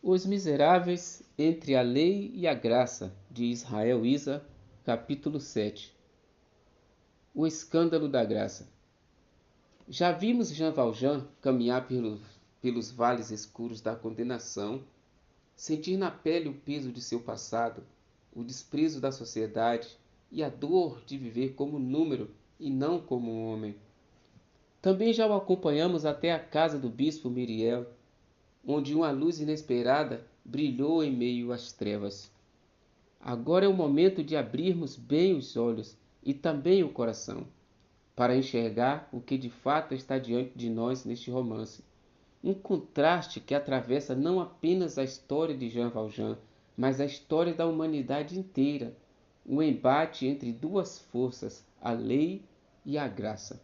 Os miseráveis entre a lei e a graça, de Israel Isa, capítulo 7. O escândalo da graça. Já vimos Jean Valjean caminhar pelos vales escuros da condenação, sentir na pele o peso de seu passado, o desprezo da sociedade e a dor de viver como número e não como um homem. Também já o acompanhamos até a casa do bispo Miriel, onde uma luz inesperada brilhou em meio às trevas. Agora é o momento de abrirmos bem os olhos e também o coração, para enxergar o que de fato está diante de nós neste romance. Um contraste que atravessa não apenas a história de Jean Valjean, mas a história da humanidade inteira. Um embate entre duas forças, a lei e a graça.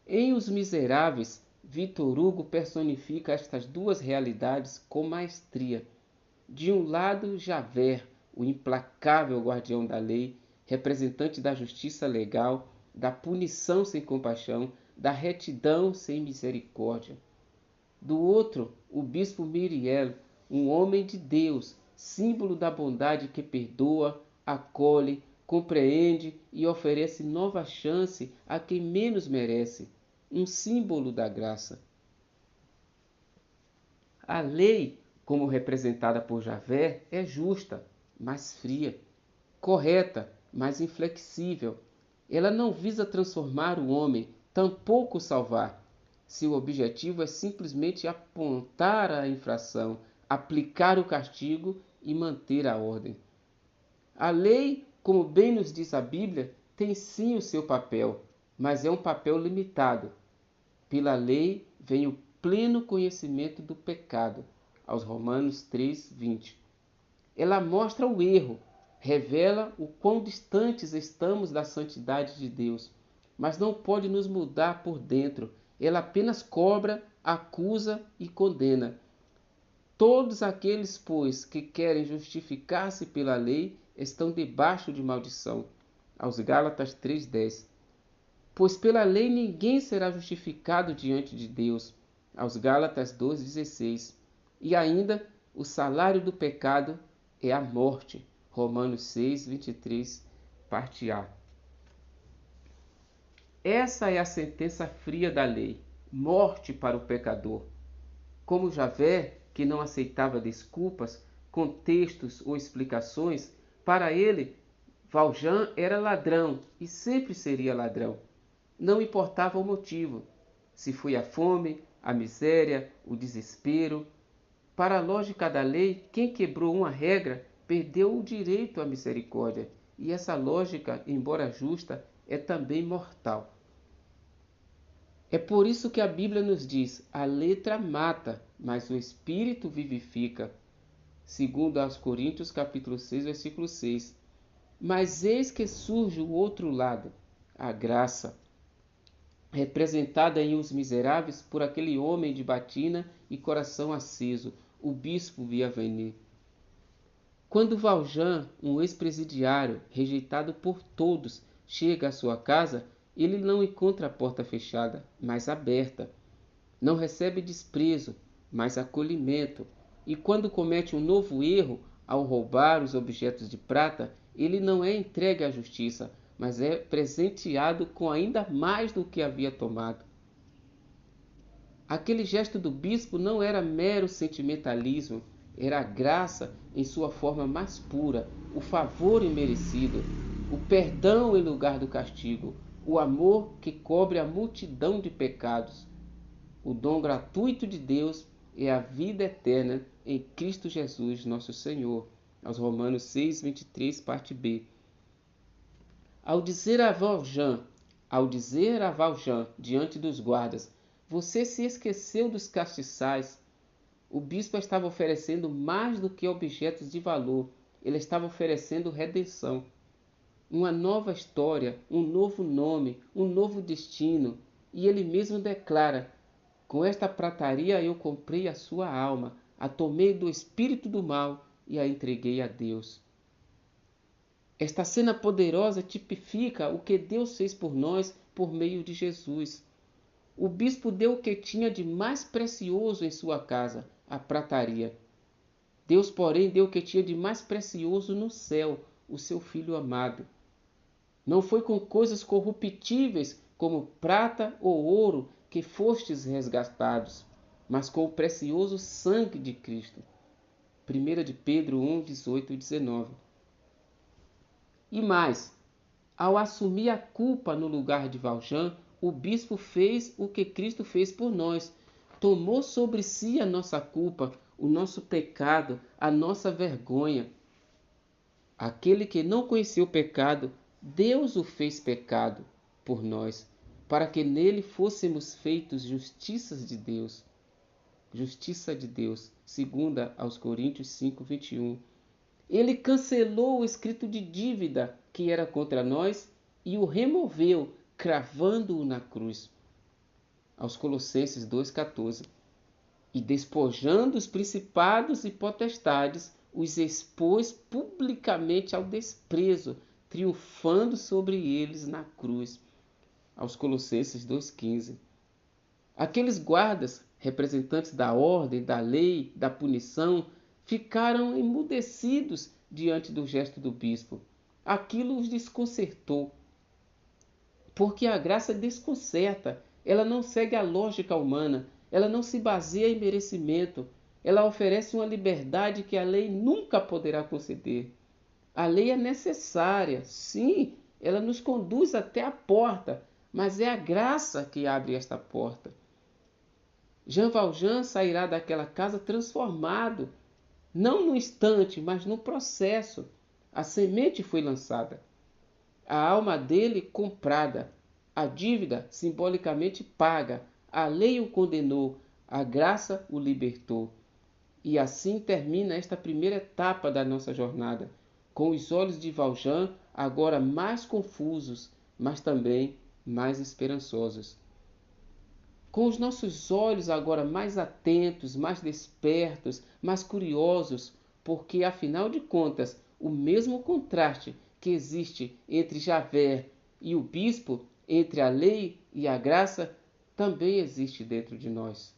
Em Os Miseráveis, Victor Hugo personifica estas duas realidades com maestria. De um lado, Javert, o implacável guardião da lei, representante da justiça legal, da punição sem compaixão, da retidão sem misericórdia. Do outro, o bispo Miriel, um homem de Deus, símbolo da bondade que perdoa, acolhe, compreende e oferece nova chance a quem menos merece, um símbolo da graça. A lei, como representada por Javert, é justa, mas fria, correta, mas inflexível. Ela não visa transformar o homem, tampouco salvar. Seu objetivo é simplesmente apontar a infração, aplicar o castigo e manter a ordem. A lei, como bem nos diz a Bíblia, tem sim o seu papel, mas é um papel limitado. Pela lei vem o pleno conhecimento do pecado, aos Romanos 3:20. Ela mostra o erro, revela o quão distantes estamos da santidade de Deus, mas não pode nos mudar por dentro. Ela apenas cobra, acusa e condena. Todos aqueles, pois, que querem justificar-se pela lei estão debaixo de maldição. Aos Gálatas 3:10. Pois pela lei ninguém será justificado diante de Deus. Aos Gálatas 2:16. E ainda, o salário do pecado é a morte. Romanos 6:23, parte A. Essa é a sentença fria da lei, morte para o pecador. Como Javert, que não aceitava desculpas, contextos ou explicações, para ele, Valjean era ladrão e sempre seria ladrão. Não importava o motivo, se foi a fome, a miséria, o desespero. Para a lógica da lei, quem quebrou uma regra perdeu o direito à misericórdia, e essa lógica, embora justa, é também mortal. É por isso que a Bíblia nos diz: a letra mata, mas o espírito vivifica. Segundo aos Coríntios, capítulo 6, versículo 6. Mas eis que surge o outro lado, a graça, representada em Os Miseráveis por aquele homem de batina e coração aceso, o bispo Bienvenu. Quando Valjean, um ex-presidiário rejeitado por todos, chega à sua casa, ele não encontra a porta fechada, mas aberta. Não recebe desprezo, mas acolhimento. E quando comete um novo erro, ao roubar os objetos de prata, ele não é entregue à justiça, mas é presenteado com ainda mais do que havia tomado. Aquele gesto do bispo não era mero sentimentalismo, era a graça em sua forma mais pura, o favor imerecido, o perdão em lugar do castigo, o amor que cobre a multidão de pecados. O dom gratuito de Deus é a vida eterna em Cristo Jesus, nosso Senhor. Aos Romanos 6:23, parte B. Ao dizer a Valjean diante dos guardas: "Você se esqueceu dos castiçais", o bispo estava oferecendo mais do que objetos de valor. Ele estava oferecendo redenção. Uma nova história, um novo nome, um novo destino. E ele mesmo declara: "Com esta prataria eu comprei a sua alma, a tomei do espírito do mal e a entreguei a Deus." Esta cena poderosa tipifica o que Deus fez por nós por meio de Jesus. O bispo deu o que tinha de mais precioso em sua casa, a prataria. Deus, porém, deu o que tinha de mais precioso no céu, o seu Filho amado. Não foi com coisas corruptíveis, como prata ou ouro, que fostes resgatados, mas com o precioso sangue de Cristo. 1 de Pedro 1, 18 e 19. E mais, ao assumir a culpa no lugar de Valjean, o bispo fez o que Cristo fez por nós. Tomou sobre si a nossa culpa, o nosso pecado, a nossa vergonha. Aquele que não conheceu o pecado, Deus o fez pecado por nós, para que nele fôssemos feitos justiça de Deus. Justiça de Deus, segunda aos Coríntios 5, 21. Ele cancelou o escrito de dívida que era contra nós e o removeu, cravando-o na cruz. Aos Colossenses 2,14. E despojando os principados e potestades, os expôs publicamente ao desprezo, triunfando sobre eles na cruz. Aos Colossenses 2,15. Aqueles guardas, representantes da ordem, da lei, da punição, ficaram emudecidos diante do gesto do bispo. Aquilo os desconcertou. Porque a graça desconcerta, ela não segue a lógica humana, ela não se baseia em merecimento, ela oferece uma liberdade que a lei nunca poderá conceder. A lei é necessária, sim, ela nos conduz até a porta, mas é a graça que abre esta porta. Jean Valjean sairá daquela casa transformado, não no instante, mas no processo. A semente foi lançada, a alma dele comprada, a dívida simbolicamente paga, a lei o condenou, a graça o libertou. E assim termina esta primeira etapa da nossa jornada, com os olhos de Valjean agora mais confusos, mas também mais esperançosos. Com os nossos olhos agora mais atentos, mais despertos, mais curiosos, porque afinal de contas, o mesmo contraste que existe entre Javert e o bispo, entre a lei e a graça, também existe dentro de nós.